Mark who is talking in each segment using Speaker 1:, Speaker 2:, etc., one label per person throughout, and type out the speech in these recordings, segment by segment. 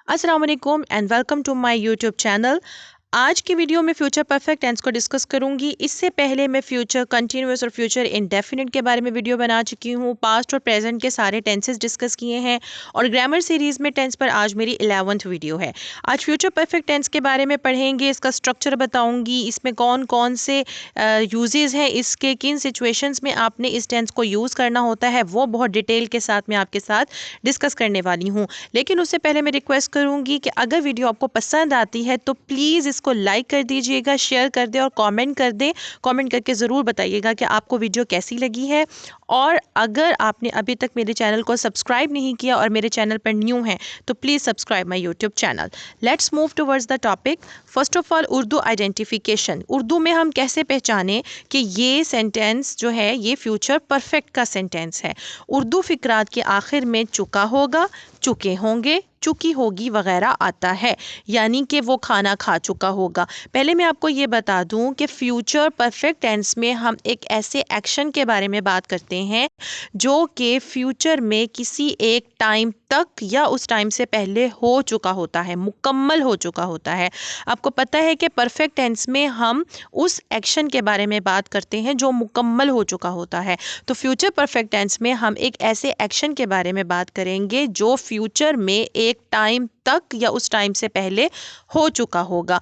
Speaker 1: अस्सलाम वालेकुम and welcome to my YouTube channel. आज की वीडियो में फ्यूचर परफेक्ट टेंस को डिस्कस करूंगी। इससे पहले मैं फ्यूचर कंटिन्यूअस और फ्यूचर इंडेफिनिट के बारे में वीडियो बना चुकी हूं। पास्ट और प्रेजेंट के सारे टेंसेस डिस्कस किए हैं और ग्रामर सीरीज में टेंस पर आज मेरी 11th वीडियो है। आज फ्यूचर परफेक्ट टेंस के बारे में पढ़ेंगे, इसका स्ट्रक्चर बताऊंगी, इसमें कौन कौन से यूजेस हैं, इसके किन सिचुएशंस में आपने इस टेंस को यूज़ करना होता है, वो बहुत डिटेल के साथ मैं आपके साथ डिस्कस करने वाली हूँ। लेकिन उससे पहले मैं रिक्वेस्ट करूँगी कि अगर वीडियो आपको पसंद आती है तो प्लीज़ इसको लाइक कर दीजिएगा, शेयर कर दें और कमेंट कर दें। कमेंट करके ज़रूर बताइएगा कि आपको वीडियो कैसी लगी है। और अगर आपने अभी तक मेरे चैनल को सब्सक्राइब नहीं किया और मेरे चैनल पर न्यू हैं तो please subscribe my YouTube channel. Let's move towards the topic. First of all, Urdu identification. Urdu में हम कैसे पहचानें कि ये सेंटेंस जो है ये फ्यूचर परफेक्ट का सेंटेंस है। उर्दू फिक्रात के आखिर में चुका होगा, चुके होंगे, चुकी होगी वगैरह आता है, यानी कि वो खाना खा चुका होगा। पहले मैं आपको ये बता दूं कि फ्यूचर परफेक्ट टेंस में हम एक ऐसे एक्शन के बारे में बात करते हैं जो कि फ्यूचर में किसी एक टाइम तक या उस टाइम से पहले हो चुका होता है, मुकम्मल हो चुका होता है। आपको पता है कि परफेक्ट टेंस में हम उस एक्शन के बारे में बात करते हैं जो मुकम्मल हो चुका होता है। तो फ्यूचर परफेक्ट टेंस में हम एक ऐसे एक्शन के बारे में बात करेंगे जो फ्यूचर में एक टाइम तक या उस टाइम से पहले हो चुका होगा।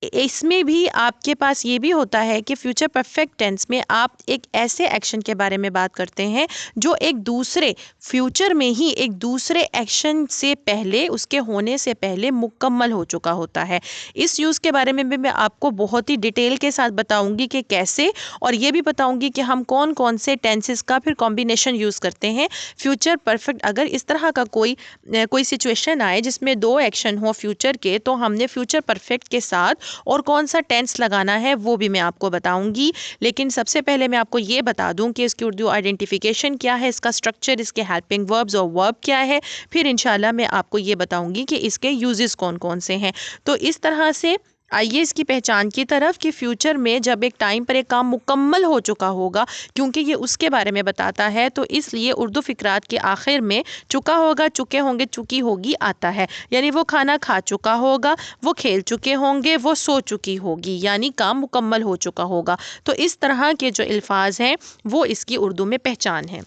Speaker 1: इसमें भी आपके पास ये भी होता है कि फ्यूचर परफेक्ट टेंस में आप एक ऐसे एक्शन के बारे में बात करते हैं जो एक दूसरे फ्यूचर में ही एक दूसरे एक्शन से पहले, उसके होने से पहले मुकम्मल हो चुका होता है। इस यूज़ के बारे में भी मैं आपको बहुत ही डिटेल के साथ बताऊंगी कि कैसे, और ये भी बताऊंगी कि हम कौन कौन से टेंसेस का फिर कॉम्बिनेशन यूज़ करते हैं फ्यूचर परफेक्ट। अगर इस तरह का कोई सिचुएशन आए जिसमें दो एक्शन हो फ्यूचर के, तो हमने फ्यूचर परफेक्ट के साथ और कौन सा टेंस लगाना है वो भी मैं आपको बताऊंगी। लेकिन सबसे पहले मैं आपको ये बता दूं कि इसकी उर्दू आइडेंटिफिकेशन क्या है, इसका स्ट्रक्चर, इसके हेल्पिंग वर्ब्स और वर्ब क्या है। फिर इंशाल्लाह मैं आपको ये बताऊंगी कि इसके यूजेस कौन कौन से हैं। तो इस तरह से आइए इसकी पहचान की तरफ कि फ्यूचर में जब एक टाइम पर एक काम मुकम्मल हो चुका होगा, क्योंकि ये उसके बारे में बताता है, तो इसलिए उर्दू फिक्रात के आखिर में चुका होगा, चुके होंगे, चुकी होगी आता है। यानी वो खाना खा चुका होगा, वो खेल चुके होंगे, वो सो चुकी होगी, यानी काम मुकम्मल हो चुका होगा। तो इस तरह के जो अल्फाज हैं वो इसकी उर्दू में पहचान है।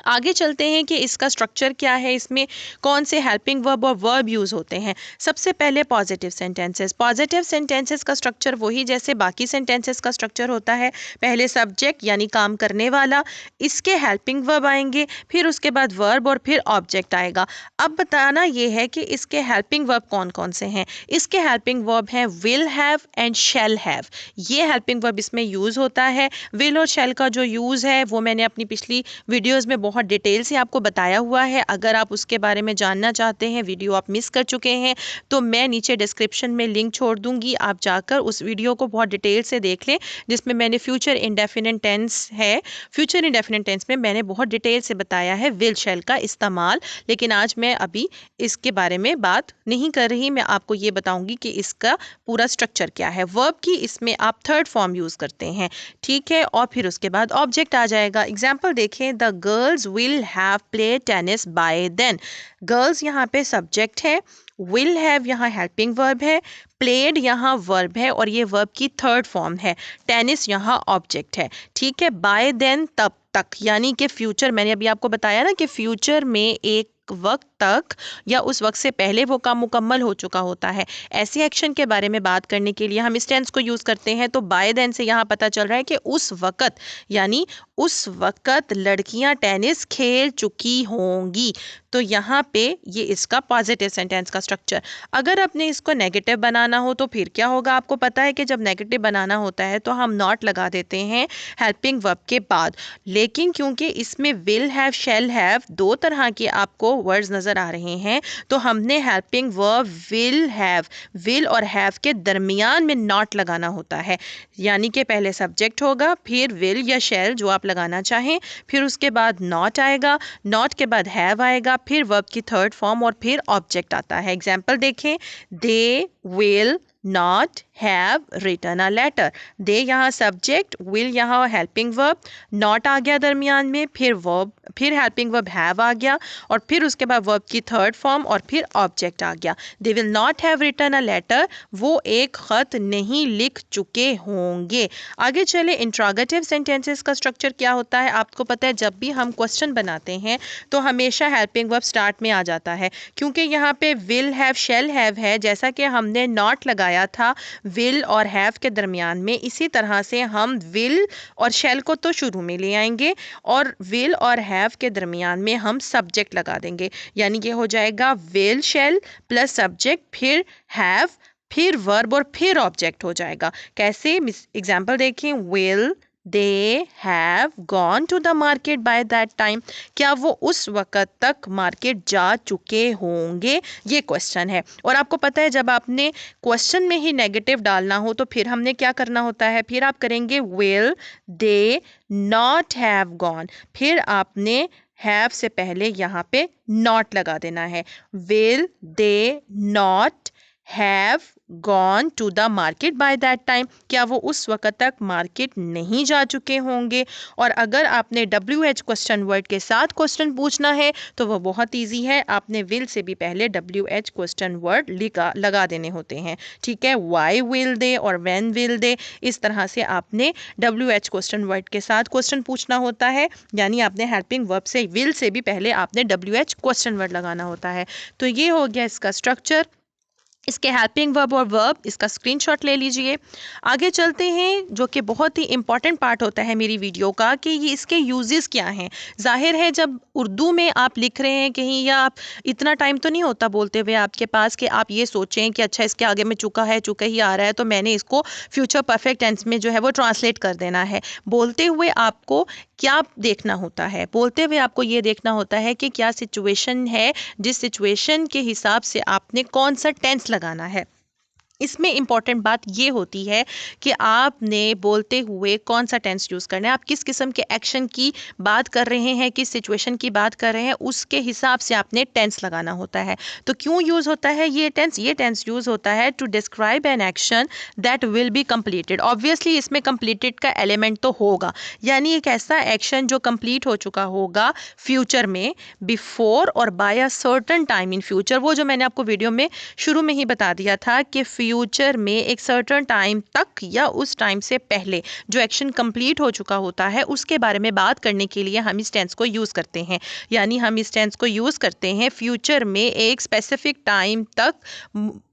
Speaker 1: आगे चलते हैं कि इसका स्ट्रक्चर क्या है, इसमें कौन से हेल्पिंग वर्ब और वर्ब यूज़ होते हैं। सबसे पहले पॉजिटिव सेंटेंसेस। पॉजिटिव सेंटेंसेस का स्ट्रक्चर वही जैसे बाकी सेंटेंसेस का स्ट्रक्चर होता है। पहले सब्जेक्ट यानी काम करने वाला, इसके हेल्पिंग वर्ब आएंगे, फिर उसके बाद वर्ब और फिर ऑब्जेक्ट आएगा। अब बताना ये है कि इसके हेल्पिंग वर्ब कौन कौन से हैं। इसके हेल्पिंग वर्ब हैं will have and shall have. ये हेल्पिंग वर्ब इसमें यूज़ होता है। विल और शैल का जो यूज़ है वो मैंने अपनी पिछली वीडियोज़ में बहुत डिटेल से आपको बताया हुआ है। अगर आप उसके बारे में जानना चाहते हैं, वीडियो आप मिस कर चुके हैं, तो मैं नीचे डिस्क्रिप्शन में लिंक छोड़ दूंगी, आप जाकर उस वीडियो को बहुत डिटेल से देख लें, जिसमें मैंने फ्यूचर इंडेफिनिट टेंस है, फ्यूचर इंडेफिनिट टेंस में मैंने बहुत डिटेल से बताया है विल शैल का इस्तेमाल। लेकिन आज मैं अभी इसके बारे में बात नहीं कर रही, मैं आपको ये बताऊंगी कि इसका पूरा स्ट्रक्चर क्या है। वर्ब की इसमें आप थर्ड फॉर्म यूज़ करते हैं, ठीक है, और फिर उसके बाद ऑब्जेक्ट आ जाएगा। एग्जाम्पल देखें, the girls will have played tennis by then। Girls यहाँ पे सब्जेक्ट है, will have यहाँ हेल्पिंग वर्ब है, played यहाँ वर्ब है और ये वर्ब की थर्ड फॉर्म है, टेनिस यहाँ ऑब्जेक्ट है, ठीक है। by then तब तक, यानी कि फ्यूचर, मैंने अभी आपको बताया ना कि फ्यूचर में एक वक्त तक या उस वक्त से पहले वो काम मुकम्मल हो चुका होता है। ऐसे एक्शन के बारे में बात करने के लिए हम इस टेंस को यूज़ करते हैं। तो बाय देन से यहाँ पता चल रहा है कि उस वक्त, यानी उस वक्त लड़कियां टेनिस खेल चुकी होंगी। तो यहाँ पे ये इसका पॉजिटिव सेंटेंस का स्ट्रक्चर। अगर आपने इसको नेगेटिव बनाना हो तो फिर क्या होगा, आपको पता है कि जब नेगेटिव बनाना होता है तो हम नॉट लगा देते हैं हेल्पिंग वर्ब के बाद। लेकिन क्योंकि इसमें विल हैव, शैल हैव, दो तरह के आपको वर्ड्स नज़र आ रहे हैं, तो हमने helping verb will have, will और हैव के दरमियान में नॉट लगाना होता है। यानी कि पहले सब्जेक्ट होगा, फिर विल या शैल जो आप लगाना चाहें, फिर उसके बाद नॉट आएगा, नॉट के बाद हैव आएगा, फिर वर्ब की थर्ड फॉर्म और फिर ऑब्जेक्ट आता है। एग्जाम्पल देखें, they will not have written a letter. दे यहाँ सब्जेक्ट, will यहाँ हेल्पिंग वर्ब, not आ गया दरमियान में, फिर वर्ब, फिर हेल्पिंग वर्ब have आ गया, और फिर उसके बाद वर्ब की थर्ड फॉर्म, और फिर ऑब्जेक्ट आ गया. They will not have written a letter, वो एक खत नहीं लिख चुके होंगे. आगे चले, इंट्रोगेटिव सेंटेंसेस का स्ट्रक्चर क्या होता है. आपको पता है जब भी हम क्वेश्चन बनाते हैं तो हमेशा हेल्पिंग वर्ब स्टार्ट में आ जाता है, क्योंकि यहाँ पे विल हैव शैल हैव है. जैसा कि हमने नॉट लगाया था विल और हैव के दरमियान में, इसी तरह से हम विल और शैल को तो शुरू में ले आएंगे और विल और हैव के दरमियान में हम सब्जेक्ट लगा देंगे. यानी ये हो जाएगा विल शैल प्लस सब्जेक्ट, फिर हैव, फिर वर्ब और फिर ऑब्जेक्ट हो जाएगा. कैसे, एग्जाम्पल देखें. Will they have gone to the market by that time. क्या वो उस वक़्त तक मार्केट जा चुके होंगे, ये क्वेश्चन है. और आपको पता है जब आपने क्वेश्चन में ही नेगेटिव डालना हो तो फिर हमने क्या करना होता है, फिर आप करेंगे will they not have gone, फिर आपने हैव से पहले यहाँ पे नॉट लगा देना है. Will they not have gone to the market by that time. क्या वो उस वक़्त तक मार्केट नहीं जा चुके होंगे. और अगर आपने WH क्वेश्चन वर्ड के साथ क्वेश्चन पूछना है तो वो बहुत इजी है. आपने विल से भी पहले WH क्वेश्चन वर्ड लगा देने होते हैं. ठीक है, वाई विल दे और व्हेन विल दे, इस तरह से आपने WH क्वेश्चन वर्ड के साथ क्वेश्चन पूछना होता है. यानी आपने हेल्पिंग वर्ब से, विल से भी पहले आपने WH क्वेश्चन वर्ड लगाना होता है. तो ये हो गया इसका स्ट्रक्चर, इसके हेल्पिंग वर्ब और वर्ब. इसका स्क्रीनशॉट ले लीजिए. आगे चलते हैं, जो कि बहुत ही इंपॉर्टेंट पार्ट होता है मेरी वीडियो का, कि ये इसके यूजेस क्या हैं. जाहिर है जब उर्दू में आप लिख रहे हैं कहीं, या आप इतना टाइम तो नहीं होता बोलते हुए आपके पास कि आप ये सोचें कि अच्छा इसके आगे में चुका है, चुका ही आ रहा है, तो मैंने इसको फ्यूचर परफेक्ट टेंस में जो है वो ट्रांसलेट कर देना है. बोलते हुए आपको क्या देखना होता है, बोलते हुए आपको ये देखना होता है कि क्या सिचुएशन है, जिस सिचुएशन के हिसाब से आपने कौन सा टेंस लगाना है. इसमें इंपॉर्टेंट बात ये होती है कि आपने बोलते हुए कौन सा टेंस यूज़ करना है, आप किस किस्म के एक्शन की बात कर रहे हैं, किस सिचुएशन की बात कर रहे हैं, उसके हिसाब से आपने टेंस लगाना होता है. तो क्यों यूज़ होता है ये टेंस यूज़ होता है to describe an action that will be completed. Obviously इसमें कंप्लीटेड का एलिमेंट तो होगा, यानी एक ऐसा एक्शन जो कंप्लीट हो चुका होगा फ्यूचर में, बिफोर और by a certain time in future. वो जो मैंने आपको वीडियो में शुरू में ही बता दिया था कि फ्यूचर में एक सर्टेन टाइम तक या उस टाइम से पहले जो एक्शन कंप्लीट हो चुका होता है उसके बारे में बात करने के लिए हम इस टेंस को यूज़ करते हैं. यानी हम इस टेंस को यूज़ करते हैं फ्यूचर में एक स्पेसिफिक टाइम तक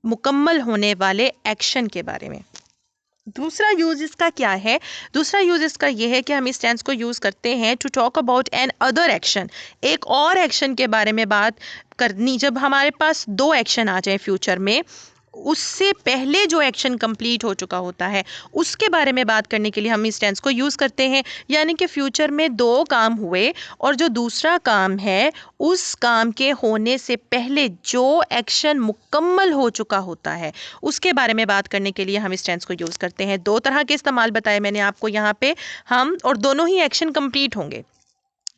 Speaker 1: मुकम्मल होने वाले एक्शन के बारे में. दूसरा यूज इसका क्या है, दूसरा यूज इसका यह है कि हम इस टेंस को यूज़ करते हैं to talk about an other action. एक और एक्शन के बारे में बात करनी, जब हमारे पास दो एक्शन आ जाए फ्यूचर में, उससे पहले जो एक्शन कंप्लीट हो चुका होता है उसके बारे में बात करने के लिए हम इस टेंस को यूज़ करते हैं. यानी कि फ्यूचर में दो काम हुए और जो दूसरा काम है उस काम के होने से पहले जो एक्शन मुकम्मल हो चुका होता है उसके बारे में बात करने के लिए हम इस टेंस को यूज़ करते हैं. दो तरह के इस्तेमाल बताए मैंने आपको यहाँ पे, हम, और दोनों ही एक्शन कंप्लीट होंगे.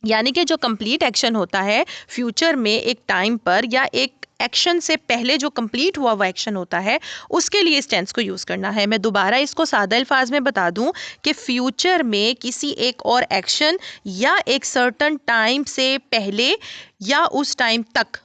Speaker 1: यानी कि जो कंप्लीट एक्शन होता है फ्यूचर में एक टाइम पर, या एक एक्शन से पहले जो कंप्लीट हुआ हुआ एक्शन होता है, उसके लिए इस टेंस को यूज़ करना है. मैं दोबारा इसको सादा अल्फाज में बता दूं कि फ्यूचर में किसी एक और एक्शन या एक सर्टन टाइम से पहले या उस टाइम तक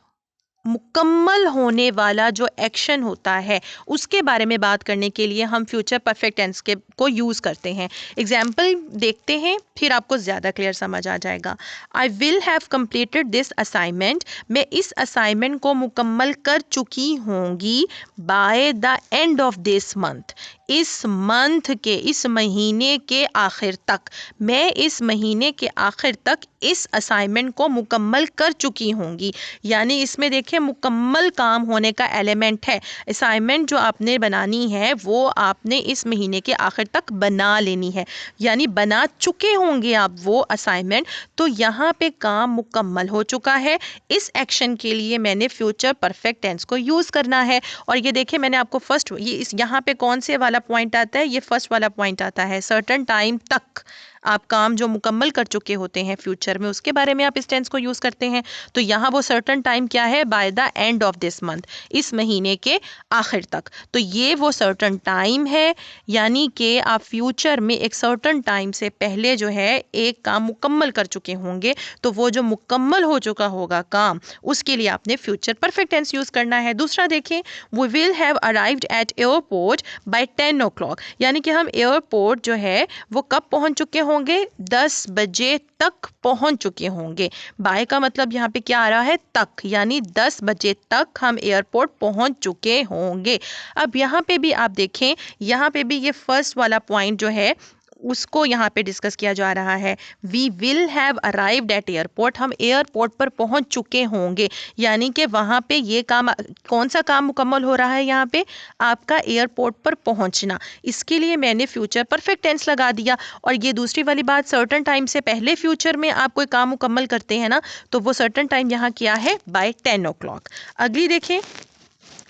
Speaker 1: मुकम्मल होने वाला जो एक्शन होता है उसके बारे में बात करने के लिए हम फ्यूचर परफेक्ट टेंस के को यूज़ करते हैं. एग्जाम्पल देखते हैं, फिर आपको ज़्यादा क्लियर समझ आ जाएगा. I will have completed this assignment, मैं इस असाइनमेंट को मुकम्मल कर चुकी होंगी by the end of this month, इस मंथ के, इस महीने के आखिर तक, मैं इस महीने के आखिर तक इस असाइनमेंट को मुकम्मल कर चुकी होंगी. यानी इसमें देखिए मुकम्मल काम होने का एलिमेंट है. असाइनमेंट जो आपने बनानी है वो आपने इस महीने के आखिर तक बना लेनी है, यानी बना चुके होंगे आप वो असाइनमेंट. तो यहाँ पे काम मुकम्मल हो चुका है. इस एक्शन के लिए मैंने फ्यूचर परफेक्ट टेंस को यूज़ करना है. और ये देखिए मैंने आपको फर्स्ट, ये इस यहाँ पे कौन से वाला पॉइंट आता है, ये फर्स्ट वाला पॉइंट आता है, सर्टेन टाइम तक आप काम जो मुकम्मल कर चुके होते हैं फ्यूचर में, उसके बारे में आप इस टेंस को यूज करते हैं। तो यहाँ वो सर्टन टाइम क्या है, by the end of this month, इस महीने के आखिर तक। तो ये वो सर्टन टाइम है, यानी कि आप फ्यूचर में एक सर्टन टाइम से पहले जो है एक काम मुकम्मल कर चुके होंगे। तो वो जो मुकम्मल हो चुका होगा काम, उसके लिए आपने फ्यूचर परफेक्ट टेंस यूज करना है। दूसरा देखें, we will have arrived at airport by 10 o'clock, यानी कि हम एयरपोर्ट जो है वो कब पहुंच चुके होंगे, 10 बजे तक पहुंच चुके होंगे। बाय का मतलब यहाँ पे क्या आ रहा है, तक, यानी 10 बजे तक हम एयरपोर्ट पहुंच चुके होंगे। अब यहाँ पे भी आप देखें, यहाँ पे भी ये फर्स्ट वाला पॉइंट जो है उसको यहाँ पे डिस्कस किया जा रहा है। We will have arrived at airport, हम एयरपोर्ट पर पहुंच चुके होंगे, यानी कि वहाँ पे ये काम, कौन सा काम मुकम्मल हो रहा है यहाँ पे, आपका एयरपोर्ट पर पहुंचना। इसके लिए मैंने फ्यूचर परफेक्ट टेंस लगा दिया। और ये दूसरी वाली बात, सर्टन टाइम से पहले फ्यूचर में आप कोई काम मुकम्मल करते हैं ना, तो वो सर्टन टाइम यहाँ क्या है, बाय 10 o'clock। अगली देखें,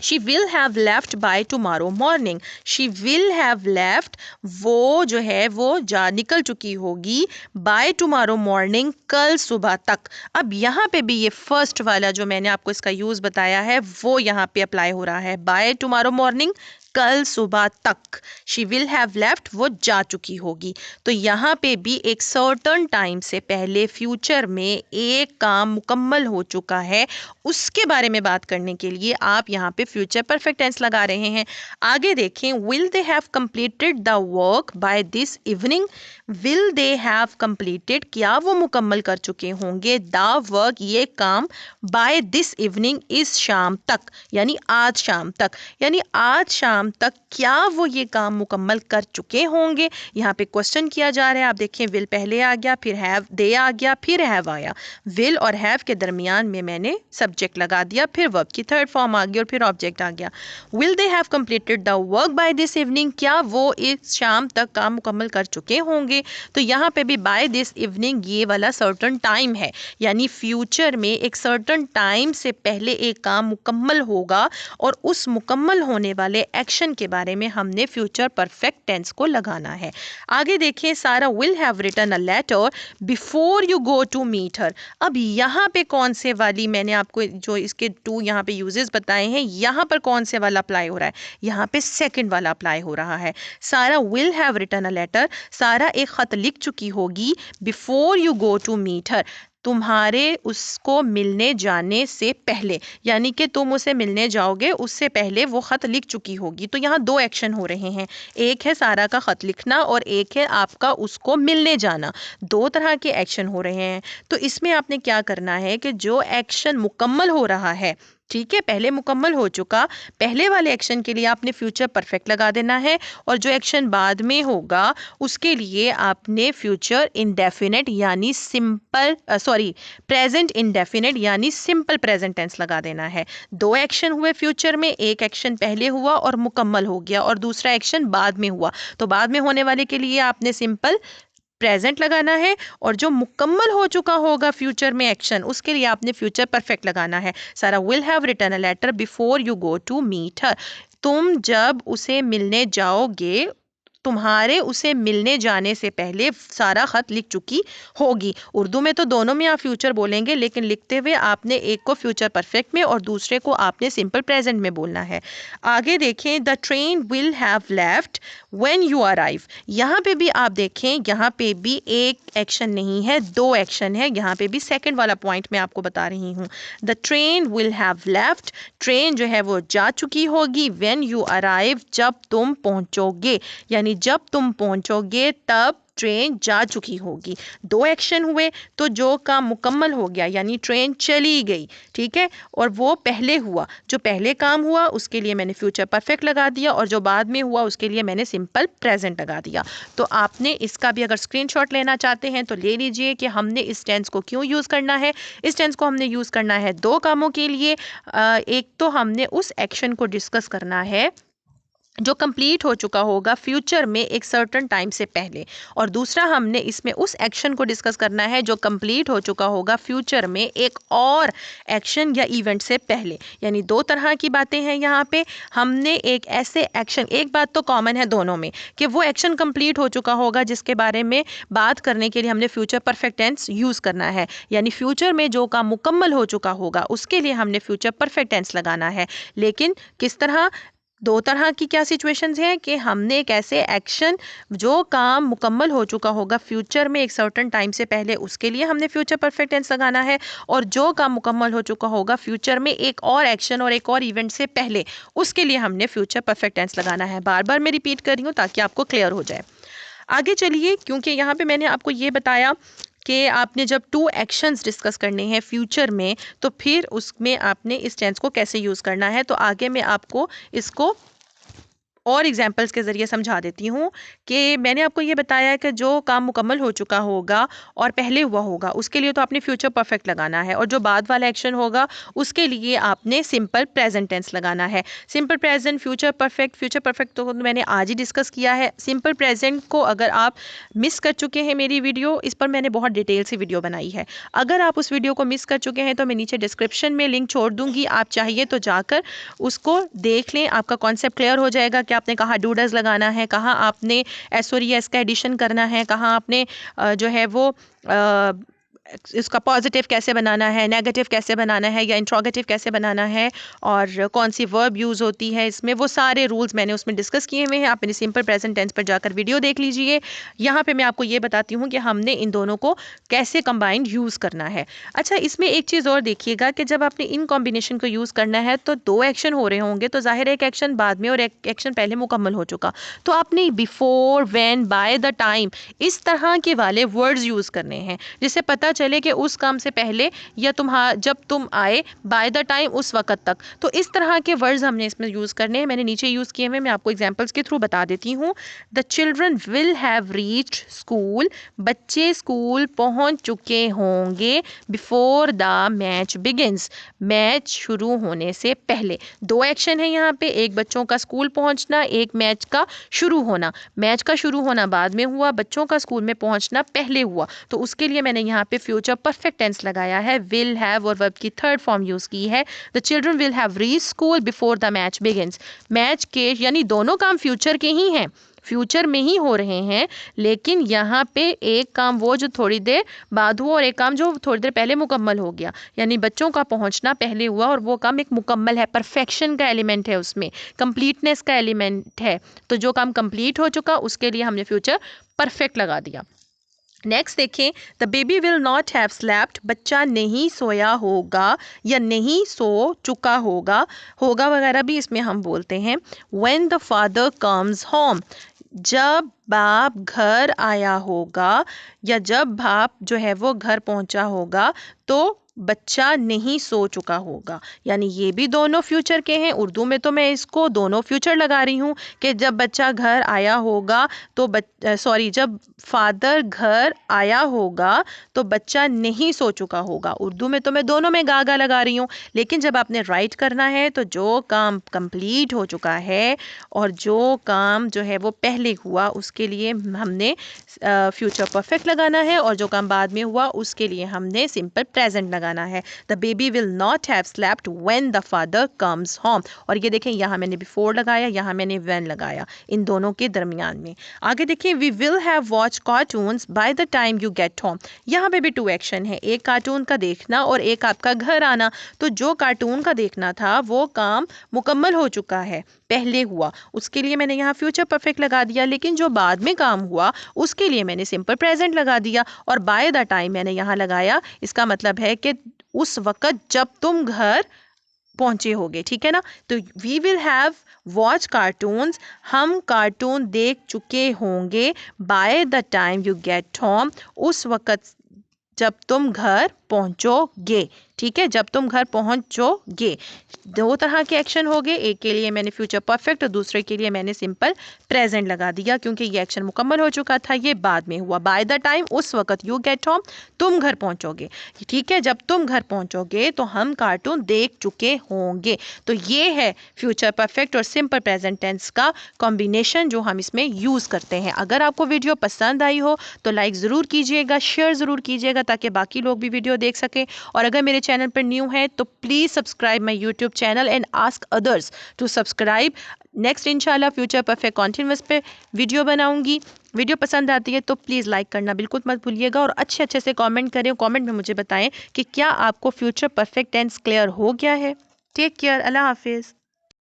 Speaker 1: She will have left by tomorrow morning. She will have left, वो जो है वो जा निकल चुकी होगी, by tomorrow morning, कल सुबह तक। अब यहाँ पे भी ये फर्स्ट वाला जो मैंने आपको इसका यूज़ बताया है वो यहाँ पे अप्लाई हो रहा है, by tomorrow morning, कल सुबह तक। शी विल हैव लेफ्ट, वो जा चुकी होगी। तो यहाँ पे भी एक सर्टन टाइम से पहले फ्यूचर में एक काम मुकम्मल हो चुका है, उसके बारे में बात करने के लिए आप यहाँ पे फ्यूचर परफेक्ट टेंस लगा रहे हैं। आगे देखें, will they have completed the work by this evening. Will they have completed, क्या वो मुकम्मल कर चुके होंगे, द वर्क, ये काम, बाय दिस इवनिंग, इस शाम तक, यानी आज शाम तक। यानी आज शाम तक क्या वो ये काम मुकम्मल कर चुके होंगे। यहाँ पे क्वेश्चन किया जा रहा है। आप देखें, विल पहले आ गया, फिर हैव, दे आ गया, फिर हैव आया। विल और हैव के दरमियान में मैंने सब्जेक्ट लगा दिया, फिर वर्ब की थर्ड फॉर्म आ गई और फिर ऑब्जेक्ट आ गया। Will they have completed the work by this evening, क्या वो इस शाम तक काम मुकम्मल कर चुके होंगे। तो यहाँ पे भी बाय दिस इवनिंग ये वाला सर्टन टाइम है, यानी फ्यूचर में एक सर्टन टाइम से पहले एक काम मुकम्मल होगा और उस मुकम्मल होने वाले एक्शन के बारे में हमने फ्यूचर परफेक्ट टेंस को लगाना है। आगे देखें, Sara will have written a letter before you go to meet her. अब यहाँ पे कौन से वाली, मैंने आपको जो इसके टू यहाँ पे यूजेस बताए हैं, यहाँ पर कौन से वाला अप्लाई हो रहा है, यहाँ पे सेकंड वाला अप्लाई हो रहा है। Sara will have written a letter, Sara एक खत लिख चुकी होगी, before you go to meet her, तुम्हारे उसको मिलने जाने से पहले, यानी कि तुम उसे मिलने जाओगे उससे पहले वो ख़त लिख चुकी होगी। तो यहाँ दो एक्शन हो रहे हैं, एक है सारा का ख़त लिखना और एक है आपका उसको मिलने जाना। दो तरह के एक्शन हो रहे हैं। तो इसमें आपने क्या करना है कि जो एक्शन मुकम्मल हो रहा है, ठीक है, पहले मुकम्मल हो चुका, पहले वाले एक्शन के लिए आपने फ्यूचर परफेक्ट लगा देना है, और जो एक्शन बाद में होगा उसके लिए आपने फ्यूचर इंडेफिनेट यानी सिंपल प्रेजेंट इंडेफिनेट यानी सिंपल प्रेजेंट टेंस लगा देना है। दो एक्शन हुए फ्यूचर में, एक एक्शन पहले हुआ और मुकम्मल हो गया और दूसरा एक्शन बाद में हुआ। तो बाद में होने वाले के लिए आपने सिंपल प्रेजेंट लगाना है, और जो मुकम्मल हो चुका होगा फ्यूचर में एक्शन, उसके लिए आपने फ्यूचर परफेक्ट लगाना है। Sara will have written a letter before you go to meet her, तुम जब उसे मिलने जाओगे, तुम्हारे उसे मिलने जाने से पहले सारा खत लिख चुकी होगी। उर्दू में तो दोनों में आप फ्यूचर बोलेंगे, लेकिन लिखते हुए आपने एक को फ्यूचर परफेक्ट में और दूसरे को आपने सिंपल प्रेजेंट में बोलना है। आगे देखें, the train will have left when you arrive. यहाँ पे भी आप देखें, यहाँ पे भी एक एक्शन नहीं है, दो एक्शन है। यहाँ पे भी सेकंड वाला पॉइंट मैं आपको बता रही हूँ। The train will have left, train जो है वो जा चुकी होगी, व्हेन यू अराइव, जब तुम पहुँचोगे, यानी जब तुम पहुंचोगे तब ट्रेन जा चुकी होगी। दो एक्शन हुए, तो जो काम मुकम्मल हो गया यानी ट्रेन चली गई, ठीक है, और वो पहले हुआ, जो पहले काम हुआ उसके लिए मैंने फ्यूचर परफेक्ट लगा दिया, और जो बाद में हुआ उसके लिए मैंने सिंपल प्रेजेंट लगा दिया। तो आपने इसका भी अगर स्क्रीनशॉट लेना चाहते हैं तो ले लीजिए कि हमने इस टेंस को क्यों यूज़ करना है। इस टेंस को हमने यूज़ करना है दो कामों के लिए। एक तो हमने उस एक्शन को डिस्कस करना है जो कंप्लीट हो चुका होगा फ्यूचर में एक सर्टेन टाइम से पहले, और दूसरा हमने इसमें उस एक्शन को डिस्कस करना है जो कंप्लीट हो चुका होगा फ्यूचर में एक और एक्शन या इवेंट से पहले। यानी दो तरह की बातें हैं यहाँ पे। हमने एक ऐसे एक्शन, एक बात तो कॉमन है दोनों में कि वो एक्शन कंप्लीट हो चुका होगा जिसके बारे में बात करने के लिए हमने फ्यूचर परफेक्ट टेंस यूज़ करना है। यानी फ्यूचर में जो काम मुकम्मल हो चुका होगा उसके लिए हमने फ्यूचर परफेक्ट टेंस लगाना है। लेकिन किस तरह, दो तरह की क्या सिचुएशंस हैं कि हमने एक ऐसे एक्शन, जो काम मुकम्मल हो चुका होगा फ्यूचर में एक सर्टेन टाइम से पहले, उसके लिए हमने फ्यूचर परफेक्ट टेंस लगाना है, और जो काम मुकम्मल हो चुका होगा फ्यूचर में एक और एक्शन और एक और इवेंट से पहले, उसके लिए हमने फ्यूचर परफेक्ट टेंस लगाना है। बार बार मैं रिपीट कर रही हूँ ताकि आपको क्लियर हो जाए। आगे चलिए, क्योंकि यहाँ पे मैंने आपको ये बताया कि आपने जब टू एक्शंस डिस्कस करने हैं फ्यूचर में, तो फिर उसमें आपने इस टेंस को कैसे यूज़ करना है। तो आगे मैं आपको इसको और एग्जाम्पल्स के ज़रिए समझा देती हूँ कि मैंने आपको ये बताया कि जो काम मुकम्मल हो चुका होगा और पहले हुआ होगा उसके लिए तो आपने फ्यूचर परफेक्ट लगाना है, और जो बाद वाला एक्शन होगा उसके लिए आपने सिंपल प्रेजेंट टेंस लगाना है। सिंपल प्रेजेंट, फ्यूचर परफेक्ट तो मैंने आज ही डिस्कस किया है। सिंपल प्रेजेंट को अगर आप मिस कर चुके हैं मेरी वीडियो, इस पर मैंने बहुत डिटेल से वीडियो बनाई है। अगर आप उस वीडियो को मिस कर चुके हैं तो मैं नीचे डिस्क्रिप्शन में लिंक छोड़ दूंगी, आप चाहिए तो जाकर उसको देख लें, आपका कॉन्सेप्ट क्लियर हो जाएगा कि आपने कहाँ डूडर्स लगाना है, कहाँ आपने एस और एस का एडिशन करना है, कहाँ आपने जो है वो इसका पॉजिटिव कैसे बनाना है, नेगेटिव कैसे बनाना है, या इंट्रोगेटिव कैसे बनाना है, और कौन सी वर्ब यूज़ होती है इसमें, वो सारे रूल्स मैंने उसमें डिस्कस किए हुए हैं। आप मेरे सिंपल प्रेजेंट टेंस पर जाकर वीडियो देख लीजिए। यहाँ पे मैं आपको ये बताती हूँ कि हमने इन दोनों को कैसे कंबाइंड यूज़ करना है। अच्छा, इसमें एक चीज़ और देखिएगा कि जब आपने इन कॉम्बिनेशन को यूज़ करना है तो दो एक्शन हो रहे होंगे, तो जाहिर है एक एक्शन बाद में और एक एक्शन पहले मुकम्मल हो चुका, तो आपने before, when, bye the time, इस तरह के वाले वर्ड्स यूज़ करने हैं जिससे पता चले कि उस काम से पहले या जब तुम आए, बाय द टाइम, उस वक्त तक। तो इस तरह के वर्ड्स हमने इसमें यूज़ करने हैं। मैंने नीचे यूज़ किए हुए, मैं आपको एग्जांपल्स के थ्रू बता देती हूँ। The children will have reached school, बच्चे स्कूल पहुंच चुके होंगे before the match begins, match शुरू होने से पहले। दो एक्शन है यहाँ पे, एक बच्चों का स्कूल पहुंचना, एक मैच का शुरू होना। मैच का शुरू होना बाद में हुआ, बच्चों का स्कूल में पहुंचना पहले हुआ, तो उसके लिए मैंने यहाँ पे फ्यूचर परफेक्ट टेंस लगाया है, विल हैव और वर्ब की थर्ड फॉर्म यूज की है। The children will have reached school before the match begins. Match के यानी दोनों काम फ्यूचर के ही हैं, फ्यूचर में ही हो रहे हैं, लेकिन यहाँ पे एक काम वो जो थोड़ी देर बाद हुआ और एक काम जो थोड़ी देर पहले मुकम्मल हो गया, यानी बच्चों का पहुँचना पहले हुआ और वो काम एक मुकम्मल है, परफेक्शन का एलिमेंट है उसमें, कंप्लीटनेस का एलिमेंट है। तो जो काम कंप्लीट हो चुका उसके लिए हमने फ्यूचर परफेक्ट लगा दिया। नेक्स्ट देखें, the baby will not have slapped, बच्चा नहीं सोया होगा या नहीं सो चुका होगा, होगा वगैरह भी इसमें हम बोलते हैं। When the father comes home, जब बाप घर आया होगा या जब बाप जो है वो घर पहुंचा होगा, तो बच्चा नहीं सो चुका होगा। यानी ये भी दोनों फ्यूचर के हैं। उर्दू में तो मैं इसको दोनों फ्यूचर लगा रही हूँ कि जब बच्चा घर आया होगा तो जब फादर घर आया होगा तो बच्चा नहीं सो चुका होगा। उर्दू में तो मैं दोनों में गागा लगा रही हूँ, लेकिन जब आपने राइट करना है तो जो काम कंप्लीट हो चुका है और जो काम जो है वो पहले हुआ उसके लिए हमने फ्यूचर परफेक्ट लगाना है, और जो काम बाद में हुआ उसके लिए हमने सिंपल प्रेजेंट लगाना है। The baby will not have slept when the father comes home, और ये देखें यहाँ मैंने बिफोर लगाया, यहाँ मैंने व्हेन लगाया, इन दोनों के दरमियान में। आगे देखिए, we will have watch cartoons by the time you get home, यहाँ पे भी टू एक्शन है, एक कार्टून का देखना और एक आपका घर आना। तो जो कार्टून का देखना था वो काम मुकम्मल हो चुका है, पहले हुआ, उसके लिए मैंने यहाँ फ्यूचर परफेक्ट लगा दिया। लेकिन जो बाद में काम हुआ उसके लिए मैंने सिंपल प्रेजेंट लगा दिया, और बाय द टाइम मैंने यहाँ लगाया। इसका मतलब है कि उस वक़्त जब तुम घर पहुंचे होगे, ठीक है ना। तो we will have watch cartoons, हम कार्टून देख चुके होंगे, by the time you get home, उस वक़्त जब तुम घर पहुंचोगे, ठीक है, जब तुम घर पहुंचोगे। दो तरह के एक्शन हो गए, एक के लिए मैंने फ्यूचर परफेक्ट और दूसरे के लिए मैंने सिंपल प्रेजेंट लगा दिया, क्योंकि ये एक्शन मुकम्मल हो चुका था, ये बाद में हुआ। बाय द टाइम, उस वक्त यू गेट होम, तुम घर पहुंचोगे। ठीक है, जब तुम घर पहुंचोगे तो हम कार्टून देख चुके होंगे। तो ये है फ्यूचर परफेक्ट और सिंपल प्रेजेंट टेंस का कॉम्बिनेशन जो हम इसमें यूज करते हैं। अगर आपको वीडियो पसंद आई हो तो लाइक ज़रूर कीजिएगा, शेयर ज़रूर कीजिएगा ताकि बाकी लोग भी वीडियो देख सकें। और अगर मेरे चैनल पर न्यू है तो please subscribe my YouTube channel and ask others to subscribe. Next इंशाल्लाह फ्यूचर परफेक्ट कॉन्टिन्यूअस पे वीडियो बनाऊंगी। वीडियो पसंद आती है तो प्लीज़ लाइक करना बिल्कुल मत भूलिएगा और अच्छे अच्छे से कमेंट करें। कमेंट में मुझे बताएं कि क्या आपको फ्यूचर परफेक्ट टेंस क्लियर हो गया है। टेक केयर, अल्लाह हाफिज़।